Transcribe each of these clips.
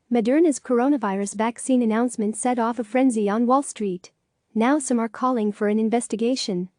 Moderna's coronavirus vaccine announcement set off a frenzy on Wall Street. Now some are calling for an investigation.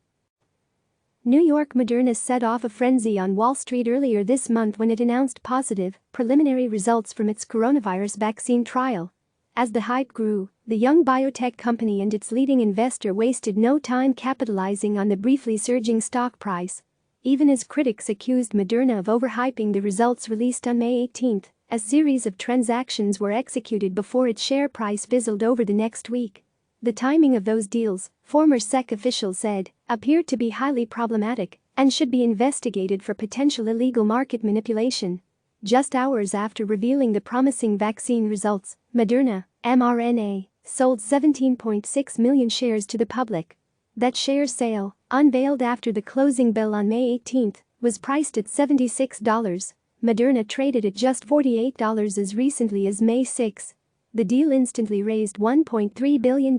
New York. Moderna set off a frenzy on Wall Street earlier this month when it announced positive, preliminary results from its coronavirus vaccine trial. As the hype grew, the young biotech company and its leading investor wasted no time capitalizing on the briefly surging stock price. Even as critics accused Moderna of overhyping the results released on May 18, a series of transactions were executed before its share price fizzled over the next week. The timing of those deals, former SEC officials said, appeared to be highly problematic and should be investigated for potential illegal market manipulation. Just hours after revealing the promising vaccine results, Moderna, MRNA, sold 17.6 million shares to the public. That share sale, unveiled after the closing bell on May 18, was priced at $76. Moderna traded at just $48 as recently as May 6. The deal instantly raised $1.3 billion.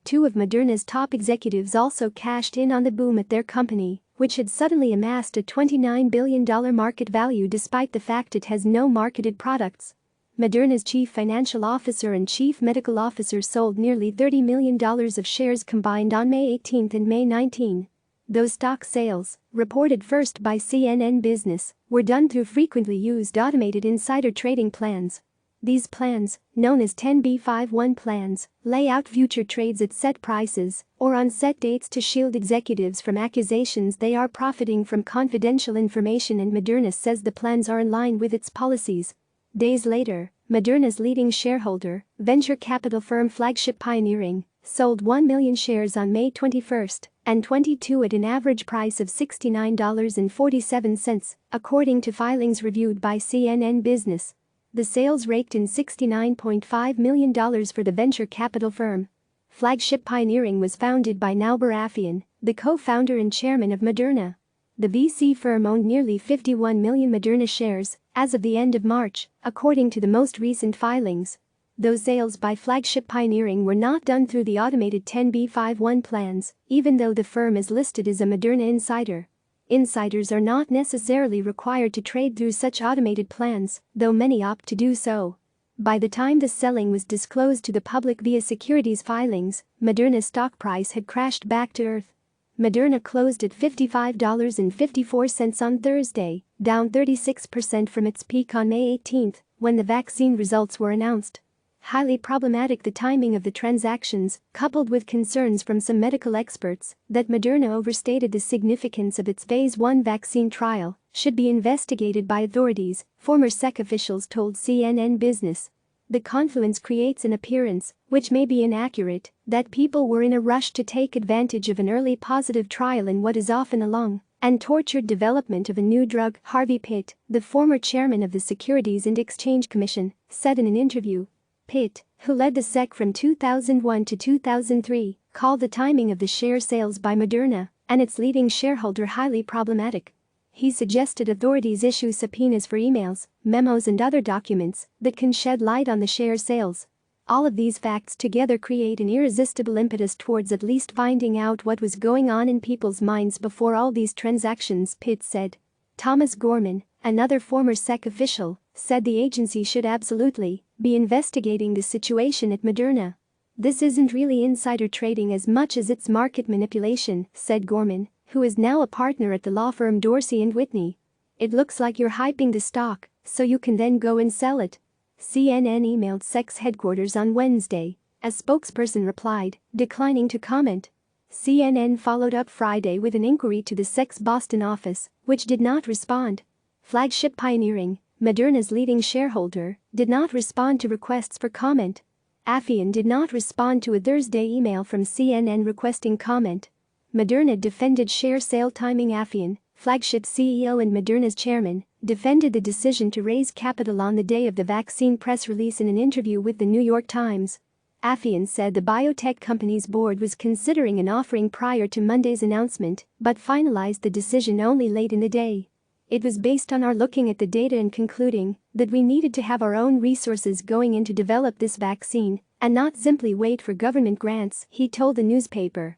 Two of Moderna's top executives also cashed in on the boom at their company, which had suddenly amassed a $29 billion market value despite the fact it has no marketed products. Moderna's chief financial officer and chief medical officer sold nearly $30 million of shares combined on May 18 and May 19. Those stock sales, reported first by CNN Business, were done through frequently used automated insider trading plans. These plans, known as 10b5-1 plans, lay out future trades at set prices or on set dates to shield executives from accusations they are profiting from confidential information, and Moderna says the plans are in line with its policies. Days later, Moderna's leading shareholder, venture capital firm Flagship Pioneering, sold 1 million shares on May 21 and 22 at an average price of $69.47, according to filings reviewed by CNN Business. The sales raked in $69.5 million for the venture capital firm. Flagship Pioneering was founded by Nauber Afeyan, the co-founder and chairman of Moderna. The VC firm owned nearly 51 million Moderna shares as of the end of March, according to the most recent filings. Those sales by Flagship Pioneering were not done through the automated 10b5-1 plans, even though the firm is listed as a Moderna insider. Insiders are not necessarily required to trade through such automated plans, though many opt to do so. By the time the selling was disclosed to the public via securities filings, Moderna's stock price had crashed back to earth. Moderna closed at $55.54 on Thursday, down 36% from its peak on May 18, when the vaccine results were announced. Highly problematic, the timing of the transactions, coupled with concerns from some medical experts that Moderna overstated the significance of its phase 1 vaccine trial, should be investigated by authorities, former SEC officials told CNN Business. The confluence creates an appearance, which may be inaccurate, that people were in a rush to take advantage of an early positive trial in what is often a long and tortured development of a new drug. Harvey Pitt, the former chairman of the Securities and Exchange Commission, said in an interview. Pitt, who led the SEC from 2001 to 2003, called the timing of the share sales by Moderna and its leading shareholder highly problematic. He suggested authorities issue subpoenas for emails, memos and other documents that can shed light on the share sales. All of these facts together create an irresistible impetus towards at least finding out what was going on in people's minds before all these transactions, Pitt said. Thomas Gorman, another former SEC official, said the agency should absolutely be investigating the situation at Moderna. This isn't really insider trading as much as it's market manipulation, said Gorman, who is now a partner at the law firm Dorsey & Whitney. It looks like you're hyping the stock, so you can then go and sell it. CNN emailed SEC's headquarters on Wednesday. A spokesperson replied, declining to comment. CNN followed up Friday with an inquiry to the SEC's Boston office, which did not respond. Flagship Pioneering, Moderna's leading shareholder, did not respond to requests for comment. Afeyan did not respond to a Thursday email from CNN requesting comment. Moderna defended share sale timing. Afeyan, Flagship CEO and Moderna's chairman, defended the decision to raise capital on the day of the vaccine press release in an interview with the New York Times. Afeyan said the biotech company's board was considering an offering prior to Monday's announcement, but finalized the decision only late in the day. It was based on our looking at the data and concluding that we needed to have our own resources going in to develop this vaccine and not simply wait for government grants, he told the newspaper.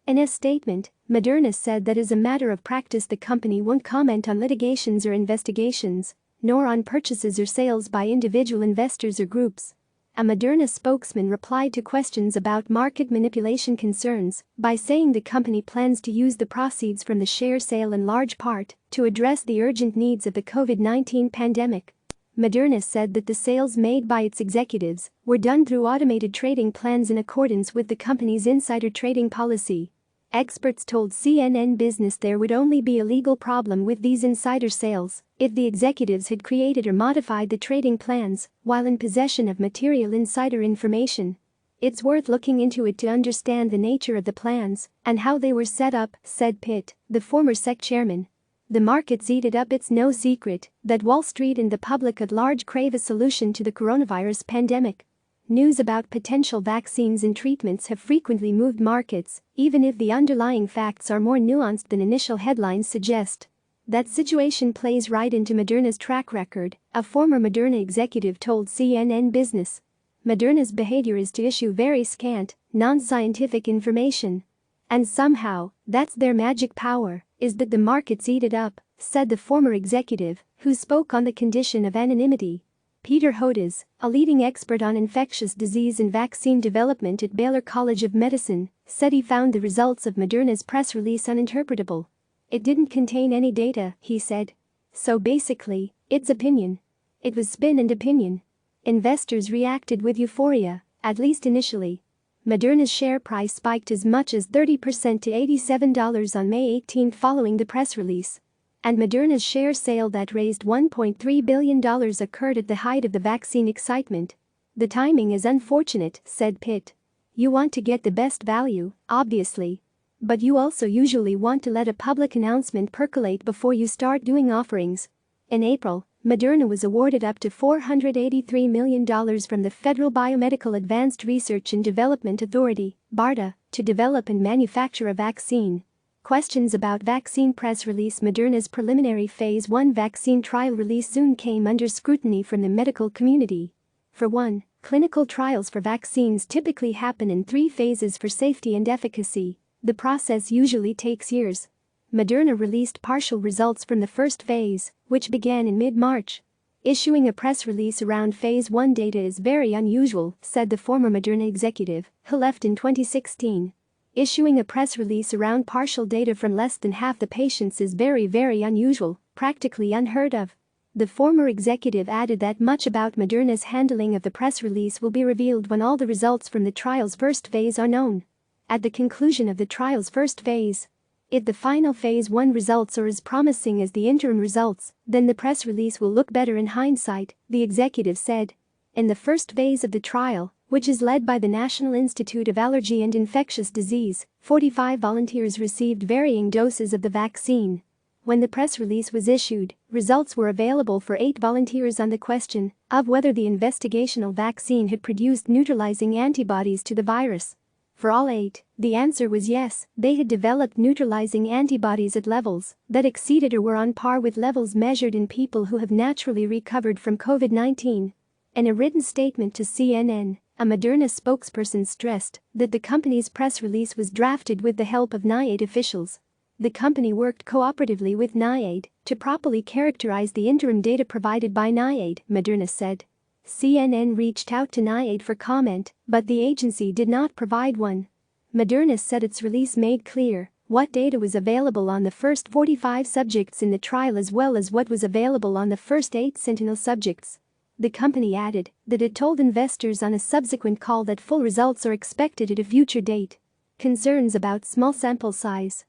In a statement, Moderna said that as a matter of practice the company won't comment on litigations or investigations. nor on purchases or sales by individual investors or groups. A Moderna spokesman replied to questions about market manipulation concerns by saying the company plans to use the proceeds from the share sale in large part to address the urgent needs of the COVID-19 pandemic. Moderna said that the sales made by its executives were done through automated trading plans in accordance with the company's insider trading policy. Experts told CNN Business there would only be a legal problem with these insider sales if the executives had created or modified the trading plans while in possession of material insider information. It's worth looking into it to understand the nature of the plans and how they were set up, said Pitt, the former SEC chairman. The markets eat it up. It's no secret that Wall Street and the public at large crave a solution to the coronavirus pandemic. News about potential vaccines and treatments have frequently moved markets, even if the underlying facts are more nuanced than initial headlines suggest. That situation plays right into Moderna's track record, a former Moderna executive told CNN Business. Moderna's behavior is to issue very scant, non-scientific information. And somehow, that's their magic power, is that the markets eat it up, said the former executive, who spoke on the condition of anonymity. Peter Hodes, a leading expert on infectious disease and vaccine development at Baylor College of Medicine, said he found the results of Moderna's press release uninterpretable. It didn't contain any data, he said. So basically, it's opinion. It was spin and opinion. Investors reacted with euphoria, at least initially. Moderna's share price spiked as much as 30% to $87 on May 18 following the press release. And Moderna's share sale that raised $1.3 billion occurred at the height of the vaccine excitement. The timing is unfortunate, said Pitt. You want to get the best value, obviously. But you also usually want to let a public announcement percolate before you start doing offerings. In April, Moderna was awarded up to $483 million from the Federal Biomedical Advanced Research and Development Authority, BARDA, to develop and manufacture a vaccine. Questions about vaccine press release. Moderna's preliminary phase 1 vaccine trial release soon came under scrutiny from the medical community. For one, clinical trials for vaccines typically happen in 3 phases for safety and efficacy. The process usually takes years. Moderna released partial results from the first phase, which began in mid-March. Issuing a press release around phase 1 data is very unusual, said the former Moderna executive, who left in 2016. Issuing a press release around partial data from less than half the patients is very unusual, practically unheard of. The former executive added that much about Moderna's handling of the press release will be revealed when all the results from the trial's first phase are known. At the conclusion of the trial's first phase, if the final phase 1 results are as promising as the interim results, then the press release will look better in hindsight, the executive said. In the first phase of the trial, which is led by the National Institute of Allergy and Infectious Disease, 45 volunteers received varying doses of the vaccine. When the press release was issued, results were available for 8 volunteers on the question of whether the investigational vaccine had produced neutralizing antibodies to the virus. For all 8, the answer was yes, they had developed neutralizing antibodies at levels that exceeded or were on par with levels measured in people who have naturally recovered from COVID-19. In a written statement to CNN, a Moderna spokesperson stressed that the company's press release was drafted with the help of NIAID officials. The company worked cooperatively with NIAID to properly characterize the interim data provided by NIAID, Moderna said. CNN reached out to NIAID for comment, but the agency did not provide one. Moderna said its release made clear what data was available on the first 45 subjects in the trial as well as what was available on the first 8 sentinel subjects. The company added that it told investors on a subsequent call that full results are expected at a future date. Concerns about small sample size.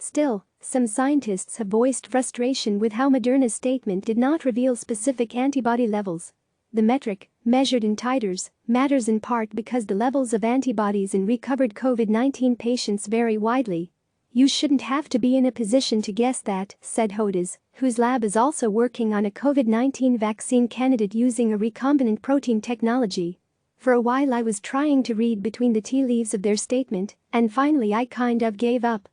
Still, some scientists have voiced frustration with how Moderna's statement did not reveal specific antibody levels. The metric, measured in titers, matters in part because the levels of antibodies in recovered COVID-19 patients vary widely. You shouldn't have to be in a position to guess that, said Hodes, whose lab is also working on a COVID-19 vaccine candidate using a recombinant protein technology. For a while I was trying to read between the tea leaves of their statement, and finally I kind of gave up.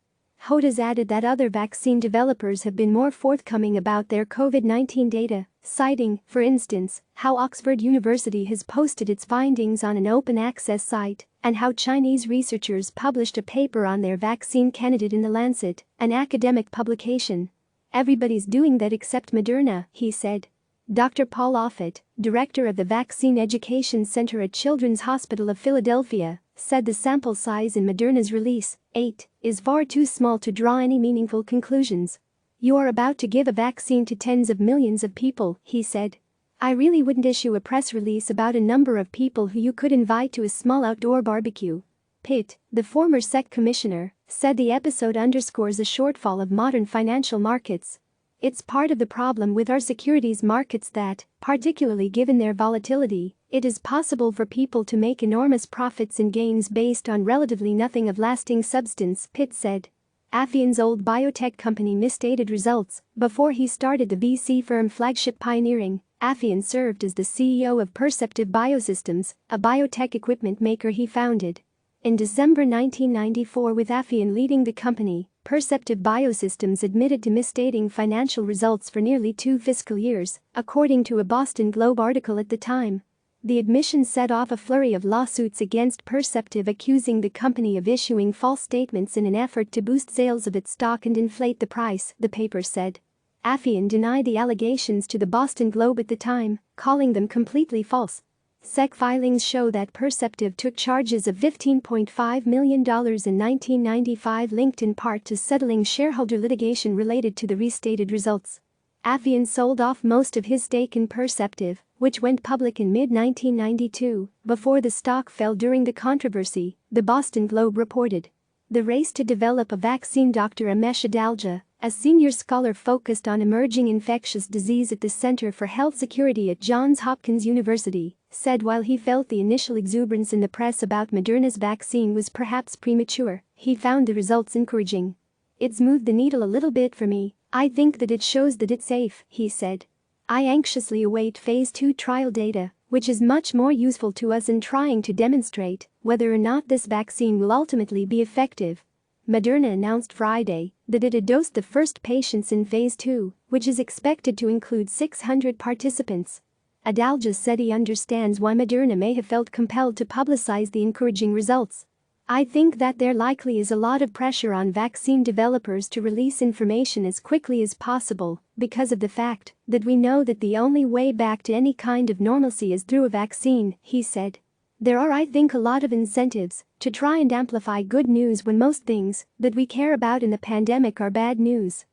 Hodes added that other vaccine developers have been more forthcoming about their COVID-19 data, citing, for instance, how Oxford University has posted its findings on an open access site, and how Chinese researchers published a paper on their vaccine candidate in The Lancet, an academic publication. Everybody's doing that except Moderna, he said. Dr. Paul Offit, director of the Vaccine Education Center at Children's Hospital of Philadelphia, said the sample size in Moderna's release, 8, is far too small to draw any meaningful conclusions. You are about to give a vaccine to tens of millions of people, he said. I really wouldn't issue a press release about a number of people who you could invite to a small outdoor barbecue. Pitt, the former SEC commissioner, said the episode underscores a shortfall of modern financial markets. It's part of the problem with our securities markets that, particularly given their volatility, it is possible for people to make enormous profits and gains based on relatively nothing of lasting substance, Pitt said. Affian's old biotech company misstated results. Before he started the VC firm Flagship Pioneering, Affian served as the CEO of Perceptive Biosystems, a biotech equipment maker he founded. In December 1994, with Affian leading the company, Perceptive Biosystems admitted to misstating financial results for nearly 2 fiscal years, according to a Boston Globe article at the time. The admission set off a flurry of lawsuits against Perceptive, accusing the company of issuing false statements in an effort to boost sales of its stock and inflate the price, the paper said. Affian denied the allegations to the Boston Globe at the time, calling them completely false. SEC filings show that Perceptive took charges of $15.5 million in 1995, linked in part to settling shareholder litigation related to the restated results. Affian sold off most of his stake in Perceptive, which went public in mid-1992, before the stock fell during the controversy, the Boston Globe reported. The race to develop a vaccine. Dr. Amesh Adalja, a senior scholar focused on emerging infectious disease at the Center for Health Security at Johns Hopkins University, said while he felt the initial exuberance in the press about Moderna's vaccine was perhaps premature, he found the results encouraging. It's moved the needle a little bit for me. I think that it shows that it's safe, he said. I anxiously await phase 2 trial data, which is much more useful to us in trying to demonstrate whether or not this vaccine will ultimately be effective. Moderna announced Friday that it had dosed the first patients in phase 2, which is expected to include 600 participants. Adalja said he understands why Moderna may have felt compelled to publicize the encouraging results. I think that there likely is a lot of pressure on vaccine developers to release information as quickly as possible because of the fact that we know that the only way back to any kind of normalcy is through a vaccine, he said. There are, I think, a lot of incentives to try and amplify good news when most things that we care about in the pandemic are bad news.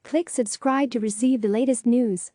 Click subscribe to receive the latest news.